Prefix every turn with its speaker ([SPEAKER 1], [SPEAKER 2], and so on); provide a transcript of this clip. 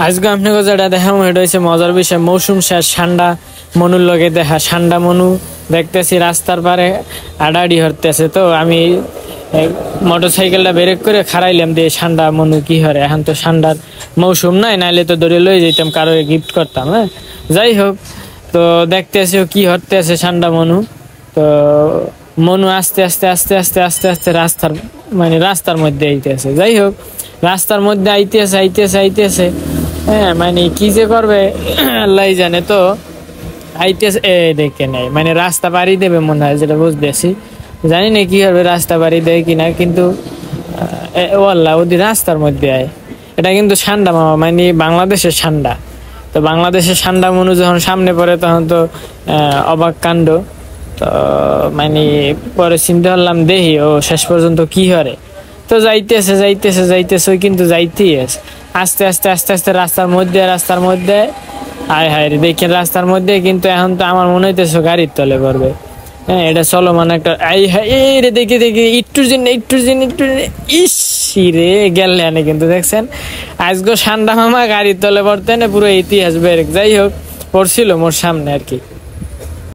[SPEAKER 1] আজকে আপনাকে যেটা দেখাবো এটা হচ্ছে মজার বিষয়, মৌসুম শেষ, ঠান্ডা মনুর লগে দেখা। ঠান্ডা মনু দেখতেছি রাস্তার পারে আড়াআড়ি হরতেছে, তো আমি মোটর সাইকেলটা ব্রেক করে খারাইলাম দিয়ে ঠান্ডা মনু কি হরে। এখন তো ঠান্ডার মৌসুম নাই, নাইলে তো ধরে লয়ে যেতাম, কারো গিফট করতাম। হ্যাঁ, যাই হোক, তো দেখতেছি কি হরতে আছে ঠান্ডা মনু। তো মনু আস্তে আস্তে আস্তে আস্তে আস্তে আস্তে রাস্তার রাস্তার মধ্যে আইতেছে। যাই হোক, রাস্তার মধ্যে আইতেছে আইতেছে আইতেছে, হ্যাঁ কি যে করবে আল্লাহ জানে। তো আইতেছে দেখে নেই, রাস্তা পাড়ি দেবে মনে হয়, যেটা বুঝতেছি। জানি না কি হবে, রাস্তা পাড়ি দেয় কিনা, কিন্তু ও আল্লাহ, ওদের রাস্তার মধ্যে আয়। এটা কিন্তু ঠান্ডা মামা, বাংলাদেশের ঠান্ডা। তো বাংলাদেশের ঠান্ডা মনু যখন সামনে পড়ে তখন তো অবাক কাণ্ড। তো পরে চিন্তা করলাম দেখি ও শেষ পর্যন্ত কি হরে। তো যাইতেছে যাইতেছে যাইতেছে, ওই কিন্তু যাইতেই আছে আস্তে আস্তে আস্তে আস্তে রাস্তার মধ্যে আয় হায় রে, দেখেন রাস্তার মধ্যে। কিন্তু এখন তো আমার মনে হইতেছে গাড়ির তলে পড়বে। হ্যাঁ, এটা চলমান একটা আই হায় রে, দেখে দেখে একটু ইসি রে গেলে আনে। কিন্তু দেখছেন আজকে ঠান্ডা মামা গাড়ির তলে পড়তে না পুরো ইতিহাস বের। যাই হোক, পড়ছিল মোর সামনে আর কি।